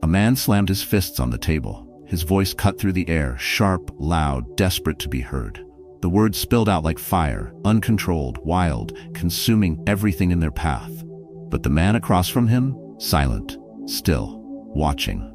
A man slammed his fists on the table. His voice cut through the air, sharp, loud, desperate to be heard. The words spilled out like fire, uncontrolled, wild, consuming everything in their path. But the man across from him, silent, still, watching.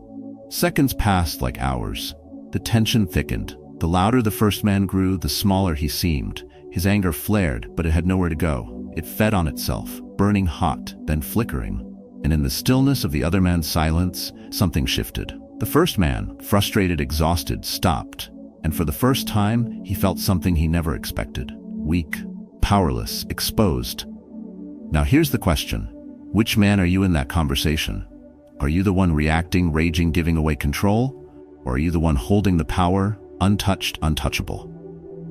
Seconds passed like hours. The tension thickened. The louder the first man grew, the smaller he seemed. His anger flared, but it had nowhere to go. It fed on itself, burning hot, then flickering. And in the stillness of the other man's silence, something shifted. The first man, frustrated, exhausted, stopped. And for the first time, he felt something he never expected. Weak, powerless, exposed. Now here's the question. Which man are you in that conversation? Are you the one reacting, raging, giving away control? Or are you the one holding the power, untouched, untouchable?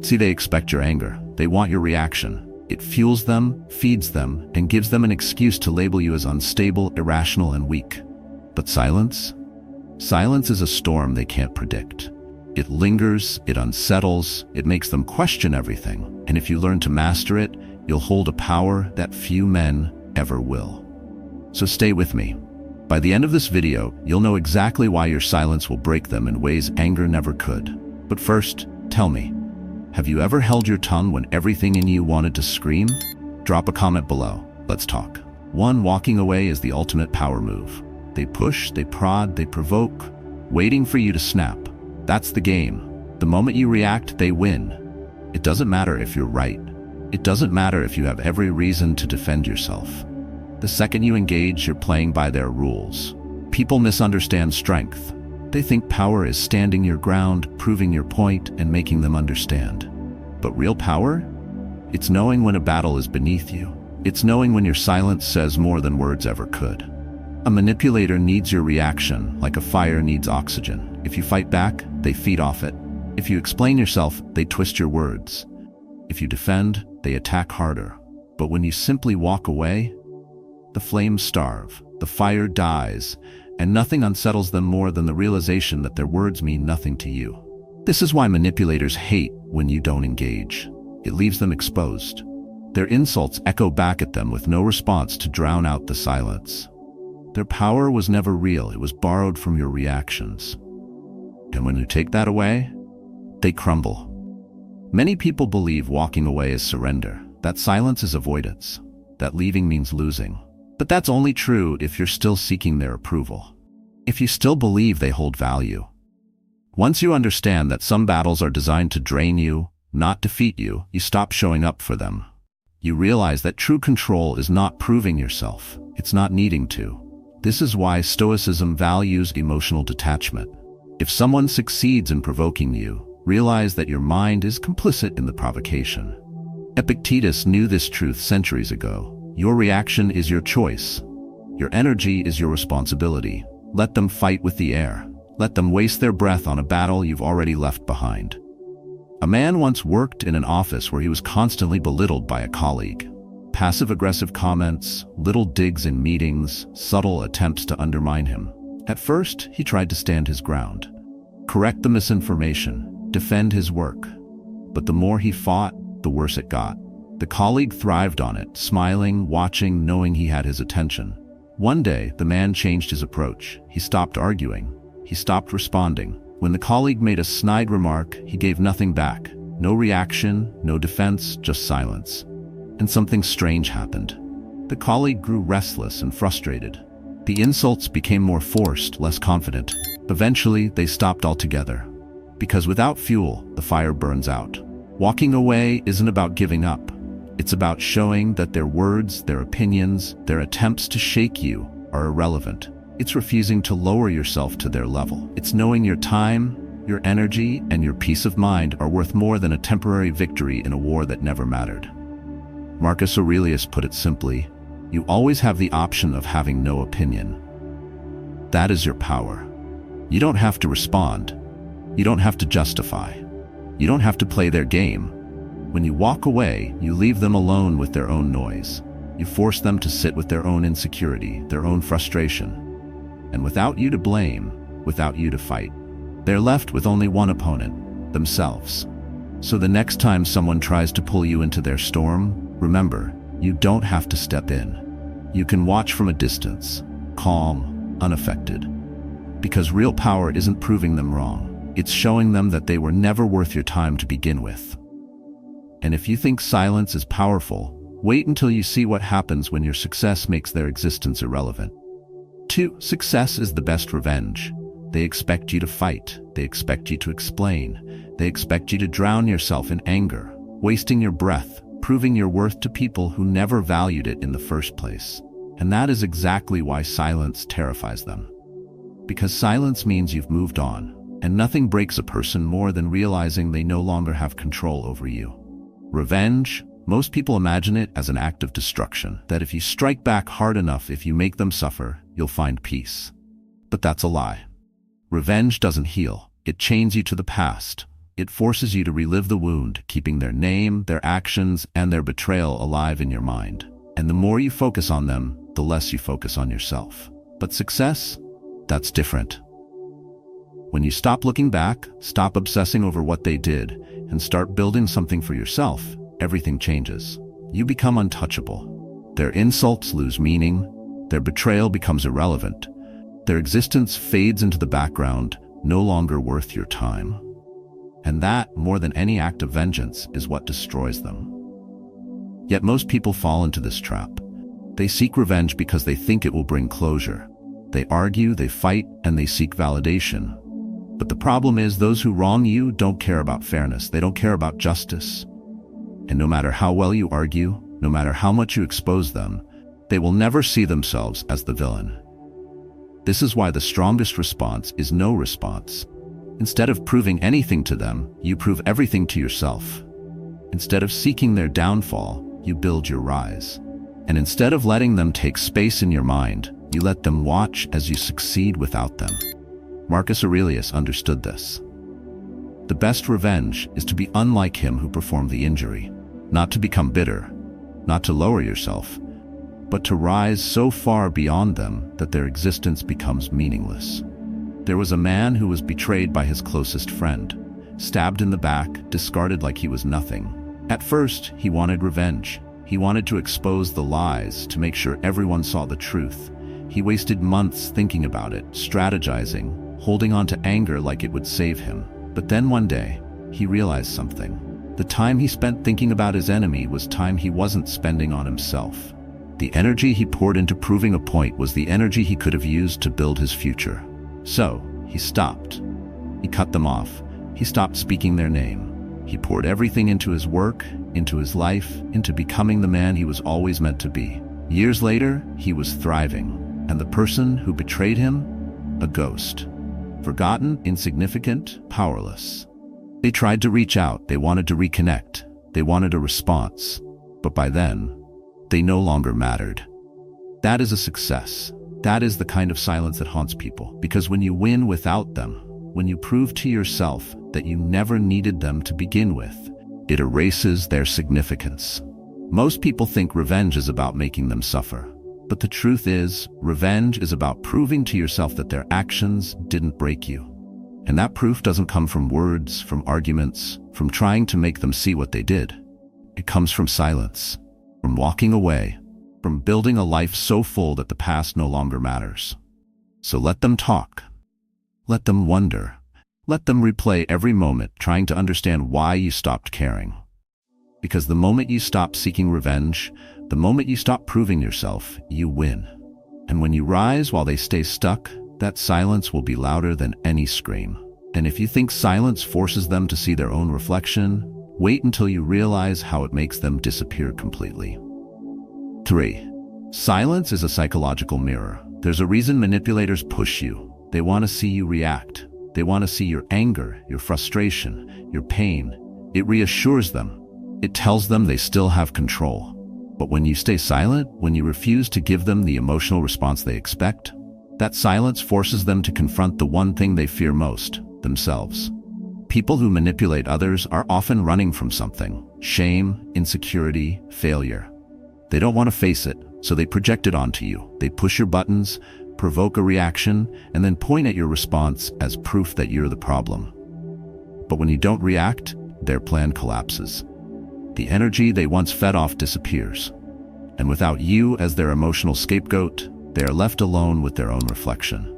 See, they expect your anger. They want your reaction. It fuels them, feeds them, and gives them an excuse to label you as unstable, irrational, and weak. But silence? Silence is a storm they can't predict. It lingers, it unsettles, it makes them question everything. And if you learn to master it, you'll hold a power that few men ever will. So stay with me. By the end of this video, you'll know exactly why your silence will break them in ways anger never could. But first, tell me, have you ever held your tongue when everything in you wanted to scream? Drop a comment below. Let's talk. 1. Walking away is the ultimate power move. They push, they prod, they provoke, waiting for you to snap. That's the game. The moment you react, they win. It doesn't matter if you're right. It doesn't matter if you have every reason to defend yourself. The second you engage, you're playing by their rules. People misunderstand strength. They think power is standing your ground, proving your point, and making them understand. But real power? It's knowing when a battle is beneath you. It's knowing when your silence says more than words ever could. A manipulator needs your reaction, like a fire needs oxygen. If you fight back, they feed off it. If you explain yourself, they twist your words. If you defend, they attack harder. But when you simply walk away, the flames starve, the fire dies, and nothing unsettles them more than the realization that their words mean nothing to you. This is why manipulators hate when you don't engage. It leaves them exposed. Their insults echo back at them with no response to drown out the silence. Their power was never real, it was borrowed from your reactions. And when you take that away, they crumble. Many people believe walking away is surrender, that silence is avoidance, that leaving means losing. But that's only true if you're still seeking their approval. If you still believe they hold value. Once you understand that some battles are designed to drain you, not defeat you, you stop showing up for them. You realize that true control is not proving yourself, it's not needing to. This is why Stoicism values emotional detachment. If someone succeeds in provoking you, realize that your mind is complicit in the provocation. Epictetus knew this truth centuries ago. Your reaction is your choice. Your energy is your responsibility. Let them fight with the air. Let them waste their breath on a battle you've already left behind. A man once worked in an office where he was constantly belittled by a colleague. Passive-aggressive comments, little digs in meetings, subtle attempts to undermine him. At first, he tried to stand his ground, correct the misinformation, defend his work. But the more he fought, the worse it got. The colleague thrived on it, smiling, watching, knowing he had his attention. One day, the man changed his approach. He stopped arguing. He stopped responding. When the colleague made a snide remark, he gave nothing back. No reaction, no defense, just silence. And something strange happened. The colleague grew restless and frustrated. The insults became more forced, less confident. Eventually, they stopped altogether. Because without fuel, the fire burns out. Walking away isn't about giving up. It's about showing that their words, their opinions, their attempts to shake you are irrelevant. It's refusing to lower yourself to their level. It's knowing your time, your energy, and your peace of mind are worth more than a temporary victory in a war that never mattered. Marcus Aurelius put it simply, you always have the option of having no opinion. That is your power. You don't have to respond. You don't have to justify. You don't have to play their game. When you walk away, you leave them alone with their own noise. You force them to sit with their own insecurity, their own frustration. And without you to blame, without you to fight, they're left with only one opponent, themselves. So the next time someone tries to pull you into their storm, remember, you don't have to step in. You can watch from a distance, calm, unaffected. Because real power isn't proving them wrong. It's showing them that they were never worth your time to begin with. And if you think silence is powerful, wait until you see what happens when your success makes their existence irrelevant. 2. Success is the best revenge. They expect you to fight. They expect you to explain. They expect you to drown yourself in anger, wasting your breath, proving your worth to people who never valued it in the first place. And that is exactly why silence terrifies them. Because silence means you've moved on, and nothing breaks a person more than realizing they no longer have control over you. Revenge, most people imagine it as an act of destruction, that if you strike back hard enough, if you make them suffer, you'll find peace. But that's a lie. Revenge doesn't heal. It chains you to the past. It forces you to relive the wound, keeping their name, their actions, and their betrayal alive in your mind. And the more you focus on them, the less you focus on yourself. But success? That's different. When you stop looking back, stop obsessing over what they did, and start building something for yourself, everything changes. You become untouchable. Their insults lose meaning. Their betrayal becomes irrelevant. Their existence fades into the background, no longer worth your time. And that, more than any act of vengeance, is what destroys them. Yet most people fall into this trap. They seek revenge because they think it will bring closure. They argue, they fight, and they seek validation. But the problem is, those who wrong you don't care about fairness. They don't care about justice. And no matter how well you argue, no matter how much you expose them, they will never see themselves as the villain. This is why the strongest response is no response. Instead of proving anything to them, you prove everything to yourself. Instead of seeking their downfall, you build your rise. And instead of letting them take space in your mind, you let them watch as you succeed without them. Marcus Aurelius understood this. The best revenge is to be unlike him who performed the injury, not to become bitter, not to lower yourself, but to rise so far beyond them that their existence becomes meaningless. There was a man who was betrayed by his closest friend, stabbed in the back, discarded like he was nothing. At first, he wanted revenge. He wanted to expose the lies, to make sure everyone saw the truth. He wasted months thinking about it, strategizing, holding on to anger like it would save him. But then one day, he realized something. The time he spent thinking about his enemy was time he wasn't spending on himself. The energy he poured into proving a point was the energy he could have used to build his future. So, he stopped. He cut them off. He stopped speaking their name. He poured everything into his work, into his life, into becoming the man he was always meant to be. Years later, he was thriving, and the person who betrayed him? A ghost. Forgotten, insignificant, powerless. They tried to reach out, they wanted to reconnect, they wanted a response, but by then, they no longer mattered. That is a success. That is the kind of silence that haunts people, because when you win without them, when you prove to yourself that you never needed them to begin with, it erases their significance. Most people think revenge is about making them suffer. But the truth is, revenge is about proving to yourself that their actions didn't break you. And that proof doesn't come from words, from arguments, from trying to make them see what they did. It comes from silence, from walking away, from building a life so full that the past no longer matters. So let them talk. Let them wonder. Let them replay every moment, trying to understand why you stopped caring. Because the moment you stop seeking revenge, the moment you stop proving yourself, you win. And when you rise while they stay stuck, that silence will be louder than any scream. And if you think silence forces them to see their own reflection, wait until you realize how it makes them disappear completely. 3. Silence is a psychological mirror. There's a reason manipulators push you. They want to see you react. They want to see your anger, your frustration, your pain. It reassures them. It tells them they still have control. But when you stay silent, when you refuse to give them the emotional response they expect, that silence forces them to confront the one thing they fear most, themselves. People who manipulate others are often running from something: shame, insecurity, failure. They don't want to face it, so they project it onto you. They push your buttons, provoke a reaction, and then point at your response as proof that you're the problem. But when you don't react, their plan collapses. The energy they once fed off disappears. And without you as their emotional scapegoat, they are left alone with their own reflection.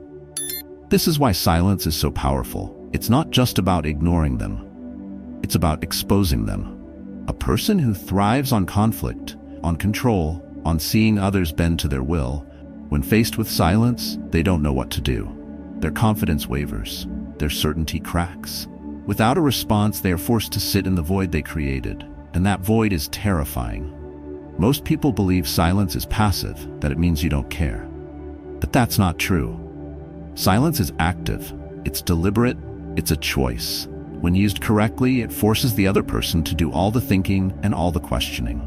This is why silence is so powerful. It's not just about ignoring them. It's about exposing them. A person who thrives on conflict, on control, on seeing others bend to their will, when faced with silence, they don't know what to do. Their confidence wavers. Their certainty cracks. Without a response, they are forced to sit in the void they created, and that void is terrifying. Most people believe silence is passive, that it means you don't care. But that's not true. Silence is active. It's deliberate. It's a choice. When used correctly, it forces the other person to do all the thinking and all the questioning.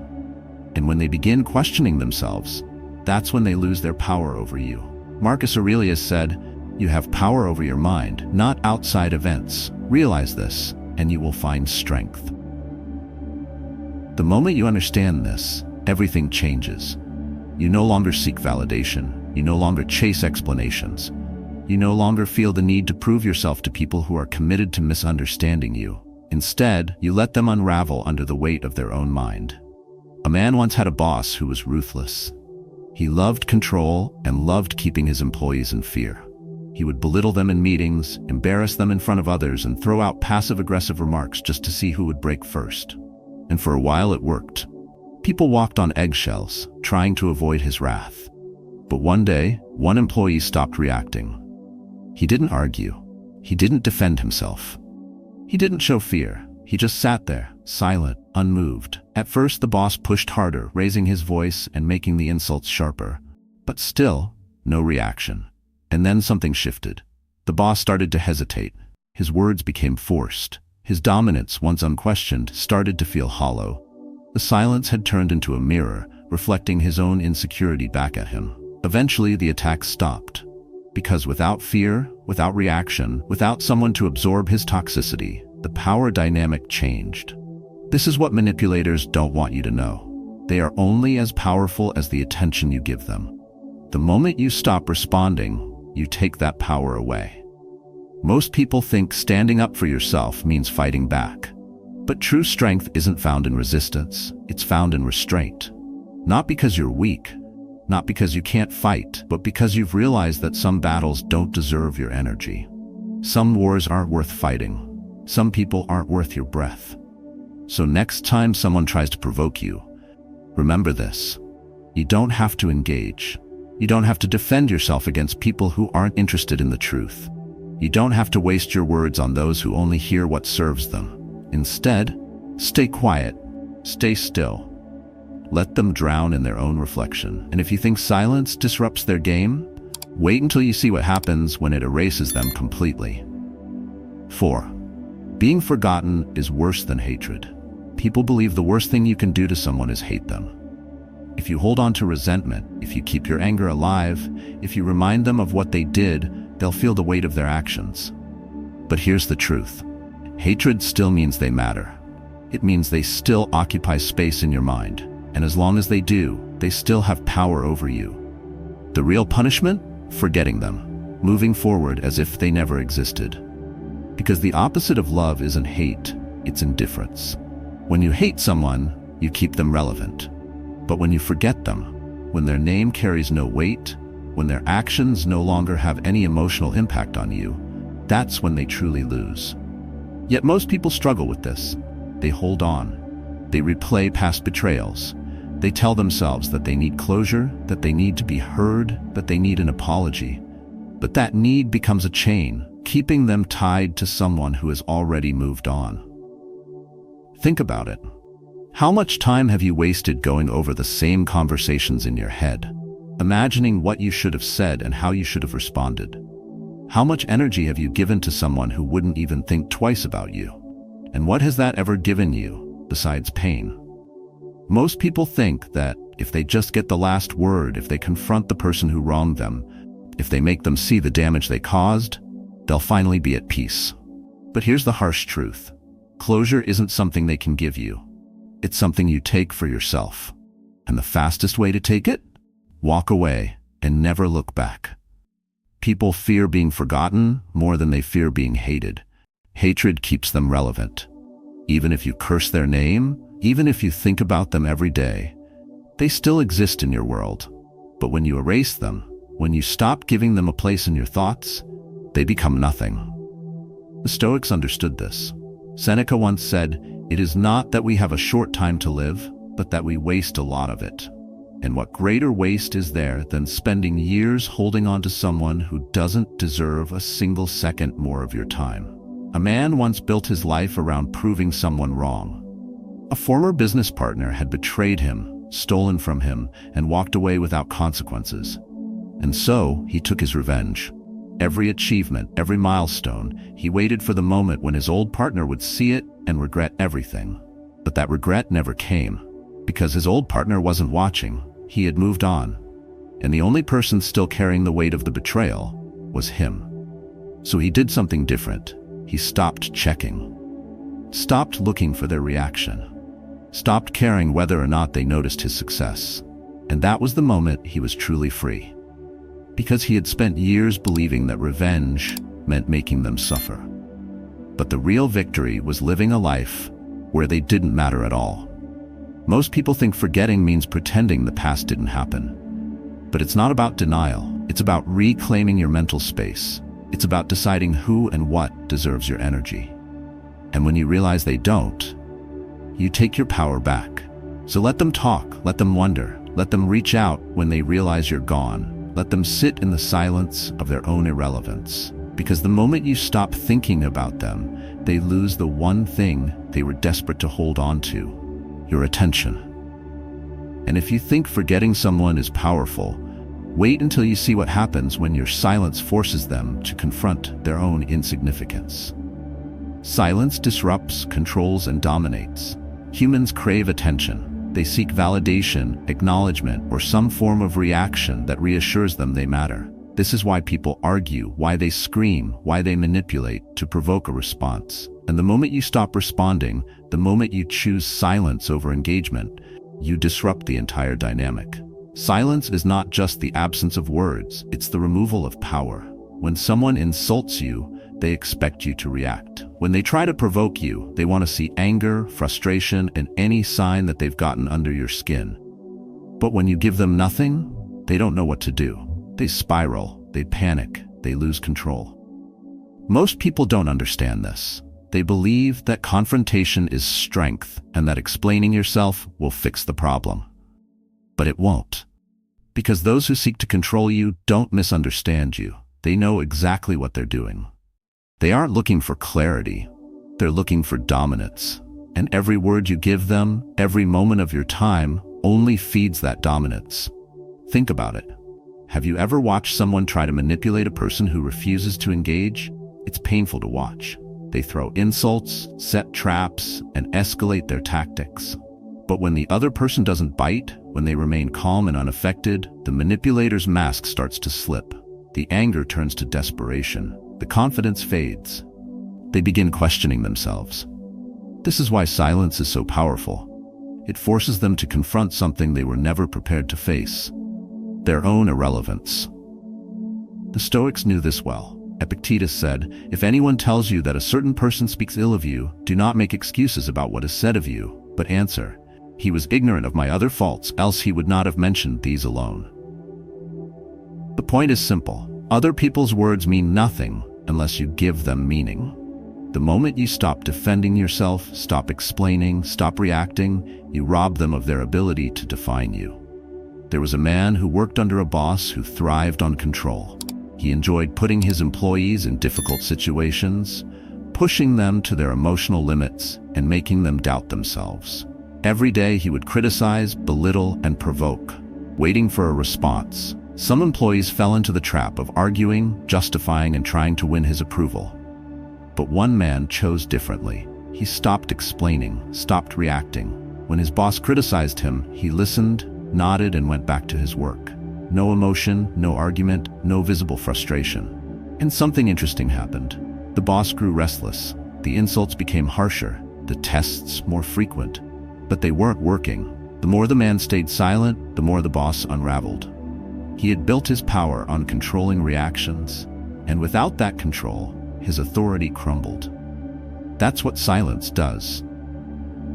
And when they begin questioning themselves, that's when they lose their power over you. Marcus Aurelius said, "You have power over your mind, not outside events. Realize this, and you will find strength." The moment you understand this, everything changes. You no longer seek validation. You no longer chase explanations. You no longer feel the need to prove yourself to people who are committed to misunderstanding you. Instead, you let them unravel under the weight of their own mind. A man once had a boss who was ruthless. He loved control and loved keeping his employees in fear. He would belittle them in meetings, embarrass them in front of others, and throw out passive-aggressive remarks just to see who would break first. And for a while it worked. People walked on eggshells, trying to avoid his wrath. But one day, one employee stopped reacting. He didn't argue. He didn't defend himself. He didn't show fear. He just sat there, silent, unmoved. At first, the boss pushed harder, raising his voice and making the insults sharper. But still, no reaction. And then something shifted. The boss started to hesitate. His words became forced. His dominance, once unquestioned, started to feel hollow. The silence had turned into a mirror, reflecting his own insecurity back at him. Eventually, the attack stopped. Because without fear, without reaction, without someone to absorb his toxicity, the power dynamic changed. This is what manipulators don't want you to know. They are only as powerful as the attention you give them. The moment you stop responding, you take that power away. Most people think standing up for yourself means fighting back. But true strength isn't found in resistance, it's found in restraint. Not because you're weak, not because you can't fight, but because you've realized that some battles don't deserve your energy. Some wars aren't worth fighting. Some people aren't worth your breath. So next time someone tries to provoke you, remember this. You don't have to engage. You don't have to defend yourself against people who aren't interested in the truth. You don't have to waste your words on those who only hear what serves them. Instead, stay quiet, stay still. Let them drown in their own reflection. And if you think silence disrupts their game, wait until you see what happens when it erases them completely. 4. Being forgotten is worse than hatred. People believe the worst thing you can do to someone is hate them. If you hold on to resentment, if you keep your anger alive, if you remind them of what they did, they'll feel the weight of their actions. But here's the truth. Hatred still means they matter. It means they still occupy space in your mind. And as long as they do, they still have power over you. The real punishment? Forgetting them. Moving forward as if they never existed. Because the opposite of love isn't hate, it's indifference. When you hate someone, you keep them relevant. But when you forget them, when their name carries no weight, when their actions no longer have any emotional impact on you, that's when they truly lose. Yet most people struggle with this. They hold on. They replay past betrayals. They tell themselves that they need closure, that they need to be heard, that they need an apology. But that need becomes a chain, keeping them tied to someone who has already moved on. Think about it. How much time have you wasted going over the same conversations in your head, imagining what you should have said and how you should have responded? How much energy have you given to someone who wouldn't even think twice about you? And what has that ever given you, besides pain? Most people think that if they just get the last word, if they confront the person who wronged them, if they make them see the damage they caused, they'll finally be at peace. But here's the harsh truth. Closure isn't something they can give you. It's something you take for yourself. And the fastest way to take it? Walk away and never look back. People fear being forgotten more than they fear being hated. Hatred keeps them relevant. Even if you curse their name, even if you think about them every day, they still exist in your world. But when you erase them, when you stop giving them a place in your thoughts, they become nothing. The Stoics understood this. Seneca once said, "It is not that we have a short time to live, but that we waste a lot of it." And what greater waste is there than spending years holding on to someone who doesn't deserve a single second more of your time? A man once built his life around proving someone wrong. A former business partner had betrayed him, stolen from him, and walked away without consequences. And so he took his revenge. Every achievement, every milestone, he waited for the moment when his old partner would see it and regret everything. But that regret never came, because his old partner wasn't watching. He had moved on, and the only person still carrying the weight of the betrayal was him. So he did something different. He stopped checking, stopped looking for their reaction, stopped caring whether or not they noticed his success. And that was the moment he was truly free. Because he had spent years believing that revenge meant making them suffer. But the real victory was living a life where they didn't matter at all. Most people think forgetting means pretending the past didn't happen. But it's not about denial. It's about reclaiming your mental space. It's about deciding who and what deserves your energy. And when you realize they don't, you take your power back. So let them talk, let them wonder, let them reach out when they realize you're gone. Let them sit in the silence of their own irrelevance. Because the moment you stop thinking about them, they lose the one thing they were desperate to hold on to: your attention. And if you think forgetting someone is powerful, wait until you see what happens when your silence forces them to confront their own insignificance. Silence disrupts, controls, and dominates. Humans crave attention. They seek validation, acknowledgement, or some form of reaction that reassures them they matter. This is why people argue, why they scream, why they manipulate to provoke a response. And the moment you stop responding, the moment you choose silence over engagement, you disrupt the entire dynamic. Silence is not just the absence of words, it's the removal of power. When someone insults you, they expect you to react. When they try to provoke you, they want to see anger, frustration, and any sign that they've gotten under your skin. But when you give them nothing, they don't know what to do. They spiral, they panic, they lose control. Most people don't understand this. They believe that confrontation is strength and that explaining yourself will fix the problem. But it won't. Because those who seek to control you don't misunderstand you. They know exactly what they're doing. They aren't looking for clarity. They're looking for dominance. And every word you give them, every moment of your time, only feeds that dominance. Think about it. Have you ever watched someone try to manipulate a person who refuses to engage? It's painful to watch. They throw insults, set traps, and escalate their tactics. But when the other person doesn't bite, when they remain calm and unaffected, the manipulator's mask starts to slip. The anger turns to desperation. The confidence fades. They begin questioning themselves. This is why silence is so powerful. It forces them to confront something they were never prepared to face: their own irrelevance. The Stoics knew this well. Epictetus said, "If anyone tells you that a certain person speaks ill of you, do not make excuses about what is said of you, but answer, 'He was ignorant of my other faults, else he would not have mentioned these alone.'" The point is simple. Other people's words mean nothing unless you give them meaning. The moment you stop defending yourself, stop explaining, stop reacting, you rob them of their ability to define you. There was a man who worked under a boss who thrived on control. He enjoyed putting his employees in difficult situations, pushing them to their emotional limits, and making them doubt themselves. Every day he would criticize, belittle, and provoke, waiting for a response. Some employees fell into the trap of arguing, justifying, and trying to win his approval. But one man chose differently. He stopped explaining, stopped reacting. When his boss criticized him, he listened, nodded, and went back to his work. No emotion, no argument, no visible frustration. And something interesting happened. The boss grew restless. The insults became harsher, the tests more frequent. But they weren't working. The more the man stayed silent, the more the boss unraveled. He had built his power on controlling reactions, and without that control, his authority crumbled. That's what silence does.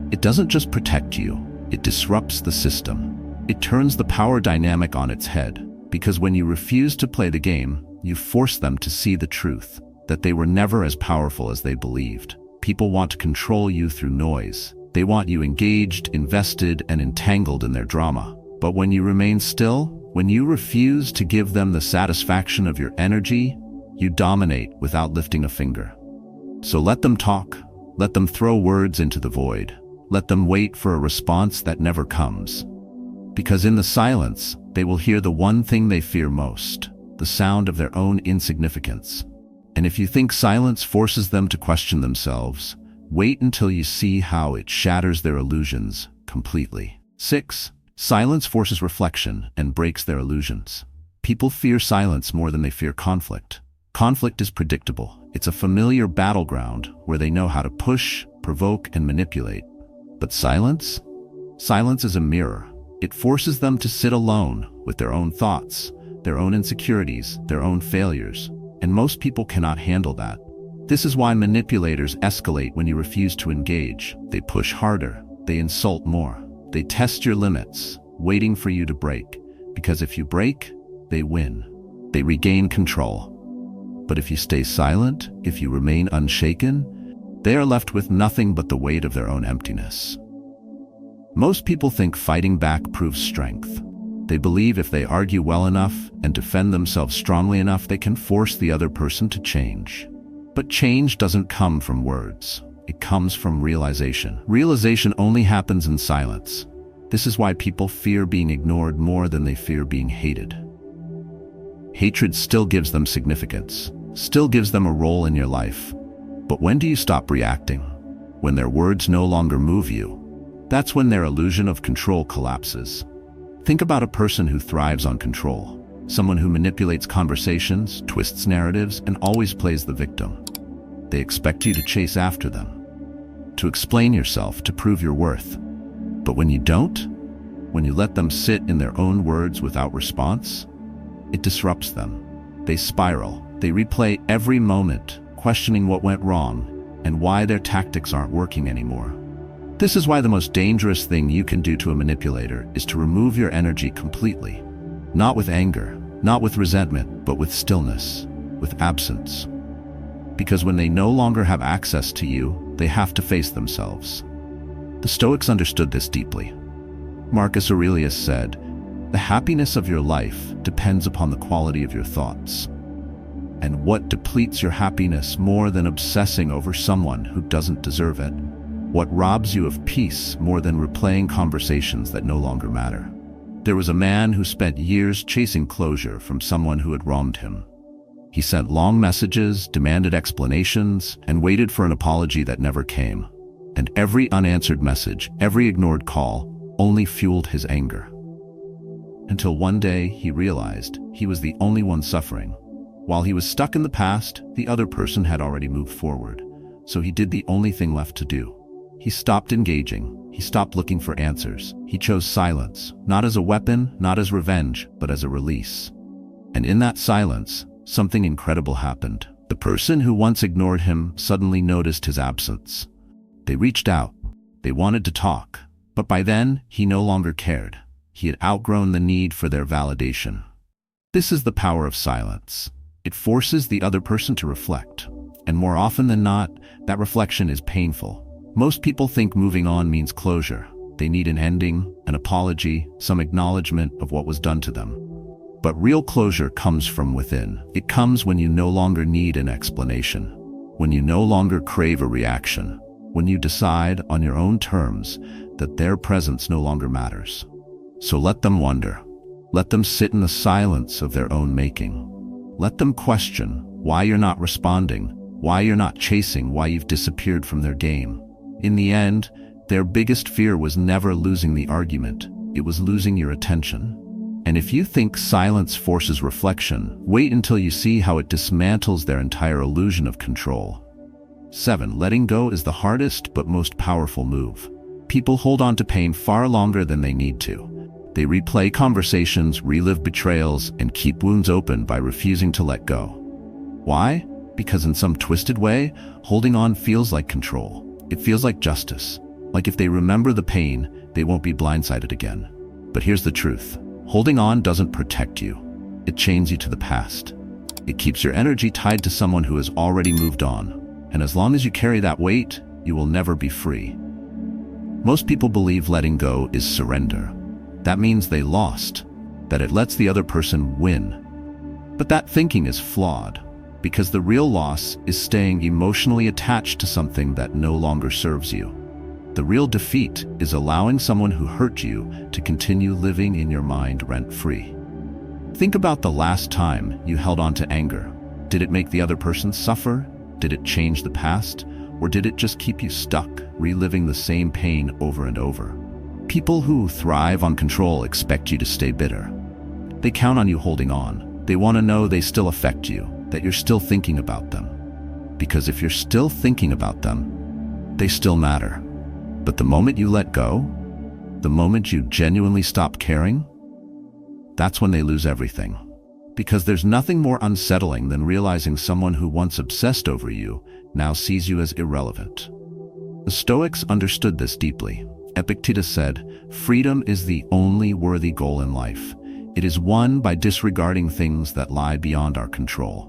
It doesn't just protect you, it disrupts the system. It turns the power dynamic on its head. Because when you refuse to play the game, you force them to see the truth, that they were never as powerful as they believed. People want to control you through noise. They want you engaged, invested, and entangled in their drama. But when you remain still, when you refuse to give them the satisfaction of your energy, you dominate without lifting a finger. So let them talk. Let them throw words into the void. Let them wait for a response that never comes. Because in the silence, they will hear the one thing they fear most, the sound of their own insignificance. And if you think silence forces them to question themselves, wait until you see how it shatters their illusions completely. 6. Silence forces reflection and breaks their illusions. People fear silence more than they fear conflict. Conflict is predictable. It's a familiar battleground where they know how to push, provoke, and manipulate. But silence? Silence is a mirror. It forces them to sit alone with their own thoughts, their own insecurities, their own failures. And most people cannot handle that. This is why manipulators escalate when you refuse to engage. They push harder. They insult more. They test your limits, waiting for you to break. Because if you break, they win. They regain control. But if you stay silent, if you remain unshaken, they are left with nothing but the weight of their own emptiness. Most people think fighting back proves strength. They believe if they argue well enough and defend themselves strongly enough, they can force the other person to change. But change doesn't come from words. It comes from realization. Realization only happens in silence. This is why people fear being ignored more than they fear being hated. Hatred still gives them significance, still gives them a role in your life. But when do you stop reacting? When their words no longer move you. That's when their illusion of control collapses. Think about a person who thrives on control, someone who manipulates conversations, twists narratives, and always plays the victim. They expect you to chase after them, to explain yourself, to prove your worth. But when you don't, when you let them sit in their own words without response, it disrupts them. They spiral. They replay every moment, questioning what went wrong and why their tactics aren't working anymore. This is why the most dangerous thing you can do to a manipulator is to remove your energy completely. Not with anger, not with resentment, but with stillness, with absence. Because when they no longer have access to you, they have to face themselves. The Stoics understood this deeply. Marcus Aurelius said, "The happiness of your life depends upon the quality of your thoughts." And what depletes your happiness more than obsessing over someone who doesn't deserve it? What robs you of peace more than replaying conversations that no longer matter? There was a man who spent years chasing closure from someone who had wronged him. He sent long messages, demanded explanations, and waited for an apology that never came. And every unanswered message, every ignored call, only fueled his anger. Until one day he realized he was the only one suffering. While he was stuck in the past, the other person had already moved forward. So he did the only thing left to do. He stopped engaging. He stopped looking for answers. He chose silence, not as a weapon, not as revenge, but as a release. And in that silence, something incredible happened. The person who once ignored him suddenly noticed his absence. They reached out. They wanted to talk. But by then, he no longer cared. He had outgrown the need for their validation. This is the power of silence. It forces the other person to reflect. And more often than not, that reflection is painful. Most people think moving on means closure. They need an ending, an apology, some acknowledgement of what was done to them. But real closure comes from within. It comes when you no longer need an explanation, when you no longer crave a reaction, when you decide on your own terms that their presence no longer matters. So let them wonder. Let them sit in the silence of their own making. Let them question why you're not responding, why you're not chasing, why you've disappeared from their game. In the end, their biggest fear was never losing the argument. It was losing your attention. And if you think silence forces reflection, wait until you see how it dismantles their entire illusion of control. 7. Letting go is the hardest but most powerful move. People hold on to pain far longer than they need to. They replay conversations, relive betrayals, and keep wounds open by refusing to let go. Why? Because in some twisted way, holding on feels like control. It feels like justice. Like if they remember the pain, they won't be blindsided again. But here's the truth. Holding on doesn't protect you. It chains you to the past. It keeps your energy tied to someone who has already moved on. And as long as you carry that weight, you will never be free. Most people believe letting go is surrender. That means they lost, that it lets the other person win. But that thinking is flawed, because the real loss is staying emotionally attached to something that no longer serves you. The real defeat is allowing someone who hurt you to continue living in your mind rent-free. Think about the last time you held on to anger. Did it make the other person suffer? Did it change the past? Or did it just keep you stuck, reliving the same pain over and over? People who thrive on control expect you to stay bitter. They count on you holding on. They want to know they still affect you, that you're still thinking about them. Because if you're still thinking about them, they still matter. But the moment you let go, the moment you genuinely stop caring, that's when they lose everything. Because there's nothing more unsettling than realizing someone who once obsessed over you now sees you as irrelevant. The Stoics understood this deeply. Epictetus said, "Freedom is the only worthy goal in life. It is won by disregarding things that lie beyond our control."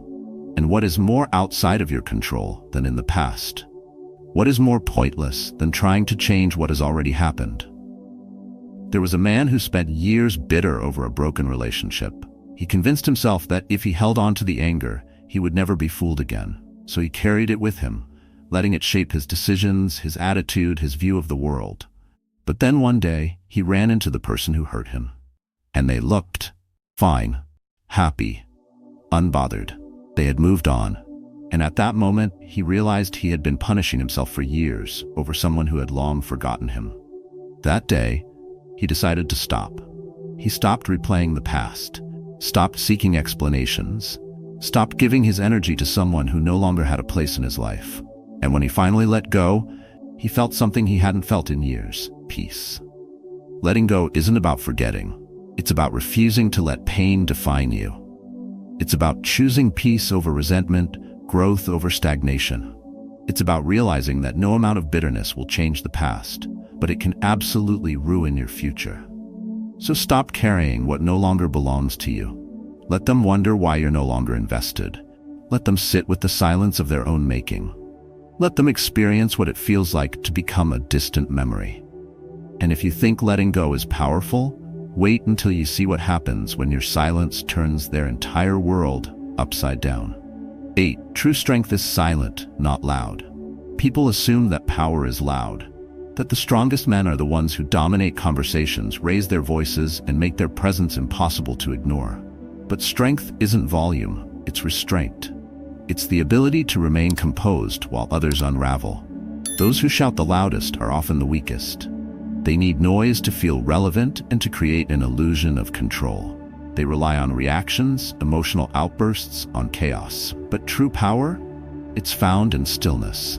And what is more outside of your control than in the past? What is more pointless than trying to change what has already happened? There was a man who spent years bitter over a broken relationship. He convinced himself that if he held on to the anger, he would never be fooled again. So he carried it with him, letting it shape his decisions, his attitude, his view of the world. But then one day, he ran into the person who hurt him. And they looked fine, happy, unbothered. They had moved on. And at that moment, he realized he had been punishing himself for years over someone who had long forgotten him. That day, he decided to stop. He stopped replaying the past, stopped seeking explanations, stopped giving his energy to someone who no longer had a place in his life. And when he finally let go, he felt something he hadn't felt in years: peace. Letting go isn't about forgetting. It's about refusing to let pain define you. It's about choosing peace over resentment, growth over stagnation. It's about realizing that no amount of bitterness will change the past, but it can absolutely ruin your future. So stop carrying what no longer belongs to you. Let them wonder why you're no longer invested. Let them sit with the silence of their own making. Let them experience what it feels like to become a distant memory. And if you think letting go is powerful, wait until you see what happens when your silence turns their entire world upside down. 8. True strength is silent, not loud. People assume that power is loud, that the strongest men are the ones who dominate conversations, raise their voices, and make their presence impossible to ignore. But strength isn't volume, it's restraint. It's the ability to remain composed while others unravel. Those who shout the loudest are often the weakest. They need noise to feel relevant and to create an illusion of control. They rely on reactions, emotional outbursts, on chaos. But true power? It's found in stillness,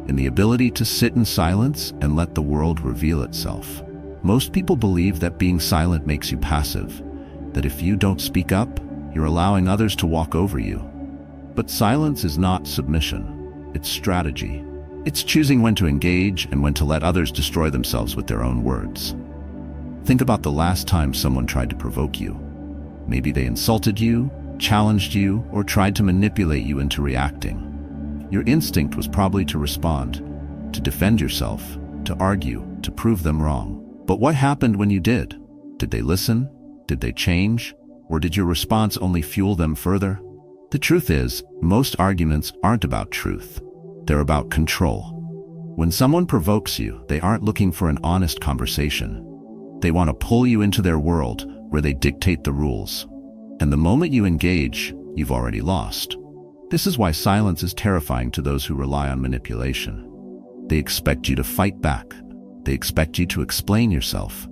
in the ability to sit in silence and let the world reveal itself. Most people believe that being silent makes you passive, that if you don't speak up, you're allowing others to walk over you. But silence is not submission. It's strategy. It's choosing when to engage and when to let others destroy themselves with their own words. Think about the last time someone tried to provoke you. Maybe they insulted you, challenged you, or tried to manipulate you into reacting. Your instinct was probably to respond, to defend yourself, to argue, to prove them wrong. But what happened when you did? Did they listen? Did they change? Or did your response only fuel them further? The truth is, most arguments aren't about truth. They're about control. When someone provokes you, they aren't looking for an honest conversation. They want to pull you into their world where they dictate the rules. And the moment you engage, you've already lost. This is why silence is terrifying to those who rely on manipulation. They expect you to fight back. They expect you to explain yourself.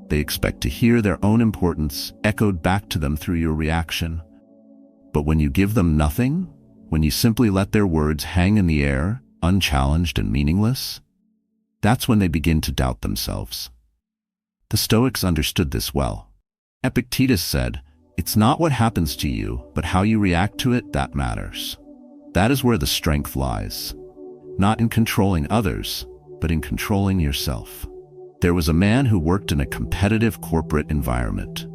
They expect to hear their own importance echoed back to them through your reaction. But when you give them nothing, when you simply let their words hang in the air, unchallenged and meaningless, that's when they begin to doubt themselves. The Stoics understood this well. Epictetus said, "It's not what happens to you, but how you react to it that matters." That is where the strength lies. Not in controlling others, but in controlling yourself. There was a man who worked in a competitive corporate environment.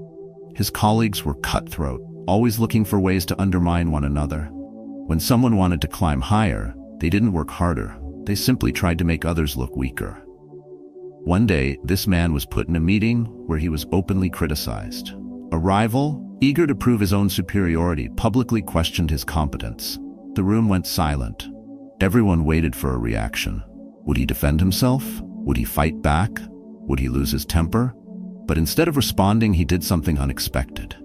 His colleagues were cutthroat, always looking for ways to undermine one another. When someone wanted to climb higher, they didn't work harder. They simply tried to make others look weaker. One day, this man was put in a meeting where he was openly criticized. A rival, eager to prove his own superiority, publicly questioned his competence. The room went silent. Everyone waited for a reaction. Would he defend himself? Would he fight back? Would he lose his temper? But instead of responding, he did something unexpected.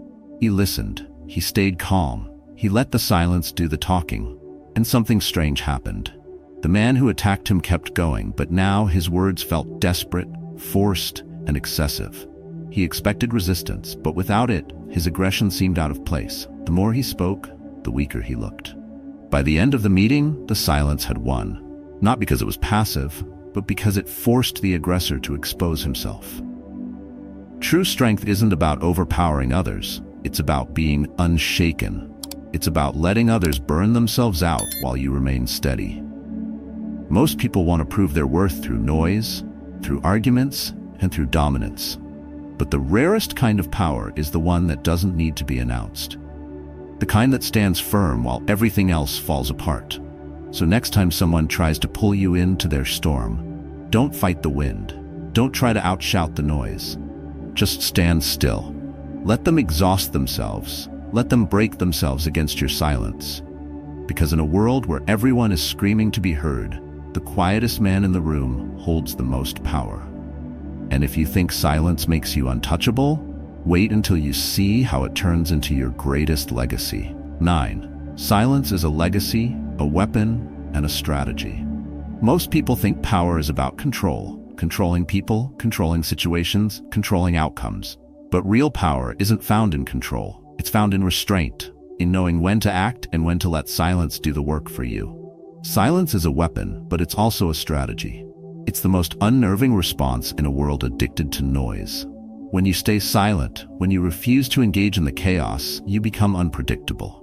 He listened. He stayed calm. He let the silence do the talking. And something strange happened. The man who attacked him kept going, but now his words felt desperate, forced, and excessive. He expected resistance, but without it, his aggression seemed out of place. The more he spoke, the weaker he looked. By the end of the meeting, the silence had won. Not because it was passive, but because it forced the aggressor to expose himself. True strength isn't about overpowering others. It's about being unshaken. It's about letting others burn themselves out while you remain steady. Most people want to prove their worth through noise, through arguments, and through dominance. But the rarest kind of power is the one that doesn't need to be announced. The kind that stands firm while everything else falls apart. So next time someone tries to pull you into their storm, don't fight the wind. Don't try to outshout the noise. Just stand still. Let them exhaust themselves. Let them break themselves against your silence. Because in a world where everyone is screaming to be heard, the quietest man in the room holds the most power. And if you think silence makes you untouchable, wait until you see how it turns into your greatest legacy. 9. Silence is a legacy, a weapon, and a strategy. Most people think power is about control. Controlling people, controlling situations, controlling outcomes. But real power isn't found in control. It's found in restraint, in knowing when to act and when to let silence do the work for you. Silence is a weapon, but it's also a strategy. It's the most unnerving response in a world addicted to noise. When you stay silent, when you refuse to engage in the chaos, you become unpredictable.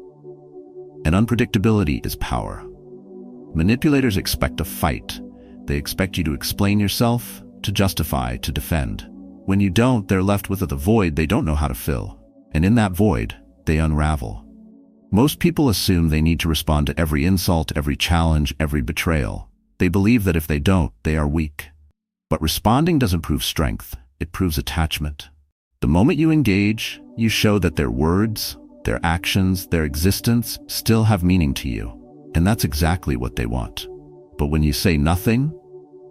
And unpredictability is power. Manipulators expect a fight. They expect you to explain yourself, to justify, to defend. When you don't, they're left with a void they don't know how to fill. And in that void, they unravel. Most people assume they need to respond to every insult, every challenge, every betrayal. They believe that if they don't, they are weak. But responding doesn't prove strength, it proves attachment. The moment you engage, you show that their words, their actions, their existence still have meaning to you. And that's exactly what they want. But when you say nothing,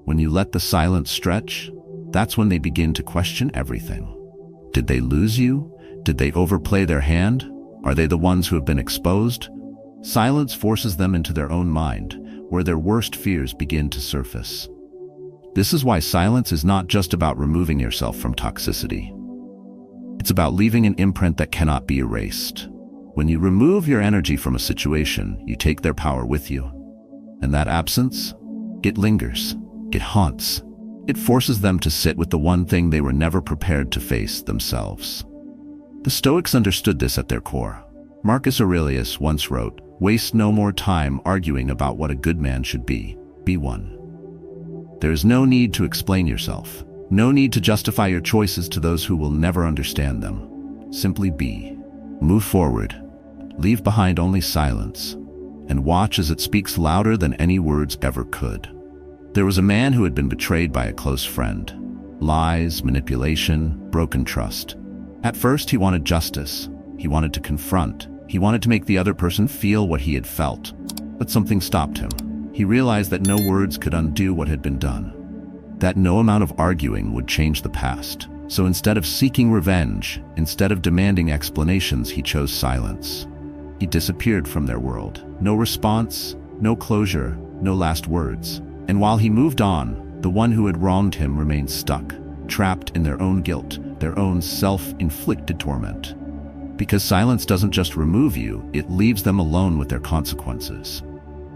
when you let the silence stretch, that's when they begin to question everything. Did they lose you? Did they overplay their hand? Are they the ones who have been exposed? Silence forces them into their own mind, where their worst fears begin to surface. This is why silence is not just about removing yourself from toxicity. It's about leaving an imprint that cannot be erased. When you remove your energy from a situation, you take their power with you. And that absence, it lingers, it haunts. It forces them to sit with the one thing they were never prepared to face themselves. The Stoics understood this at their core. Marcus Aurelius once wrote, "Waste no more time arguing about what a good man should be one." There is no need to explain yourself. No need to justify your choices to those who will never understand them. Simply be. Move forward. Leave behind only silence. And watch as it speaks louder than any words ever could. There was a man who had been betrayed by a close friend. Lies, manipulation, broken trust. At first, he wanted justice. He wanted to confront. He wanted to make the other person feel what he had felt. But something stopped him. He realized that no words could undo what had been done. That no amount of arguing would change the past. So instead of seeking revenge, instead of demanding explanations, he chose silence. He disappeared from their world. No response, no closure, no last words. And while he moved on, the one who had wronged him remained stuck, trapped in their own guilt, their own self-inflicted torment. Because silence doesn't just remove you, it leaves them alone with their consequences.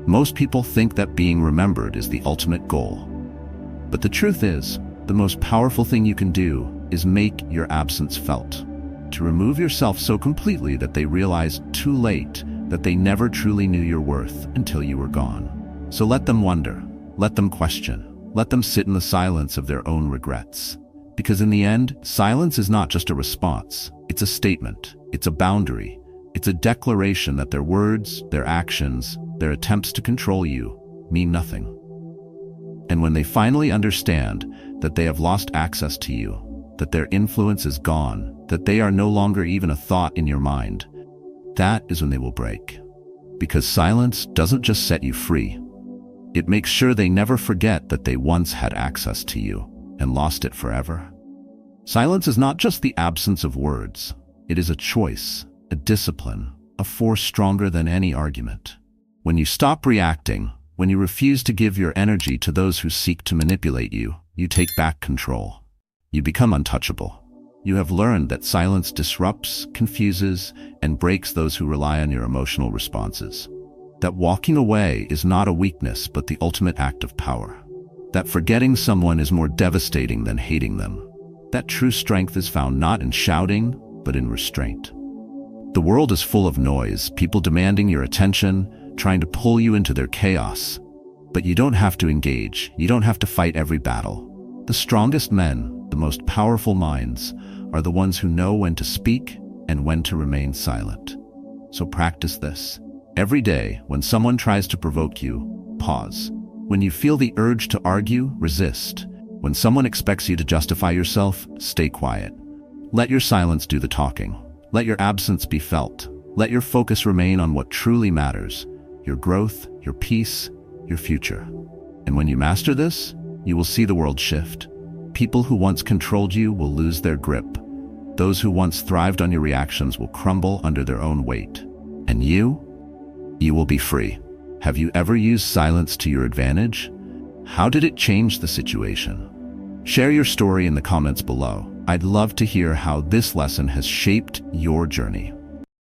Most people think that being remembered is the ultimate goal. But the truth is, the most powerful thing you can do is make your absence felt. To remove yourself so completely that they realize too late that they never truly knew your worth until you were gone. So let them wonder, let them question, let them sit in the silence of their own regrets. Because in the end, silence is not just a response, it's a statement, it's a boundary, It's a declaration that their words, their actions, their attempts to control you mean nothing. And when they finally understand that they have lost access to you, that their influence is gone, that they are no longer even a thought in your mind, that is when they will break. Because silence doesn't just set you free. It makes sure they never forget that they once had access to you and lost it forever. Silence is not just the absence of words. It is a choice, a discipline, a force stronger than any argument. When you stop reacting, when you refuse to give your energy to those who seek to manipulate you, you take back control. You become untouchable. You have learned that silence disrupts, confuses, and breaks those who rely on your emotional responses. That walking away is not a weakness but the ultimate act of power. That forgetting someone is more devastating than hating them. That true strength is found not in shouting, but in restraint. The world is full of noise, people demanding your attention, trying to pull you into their chaos. But you don't have to engage. You don't have to fight every battle. The strongest men, the most powerful minds, are the ones who know when to speak and when to remain silent. So practice this. Every day, when someone tries to provoke you, pause. When you feel the urge to argue, resist. When someone expects you to justify yourself, stay quiet. Let your silence do the talking. Let your absence be felt. Let your focus remain on what truly matters: your growth, your peace, your future. And when you master this, you will see the world shift. People who once controlled you will lose their grip. Those who once thrived on your reactions will crumble under their own weight. And you will be free. Have you ever used silence to your advantage? How did it change the situation? Share your story in the comments below. I'd love to hear how this lesson has shaped your journey.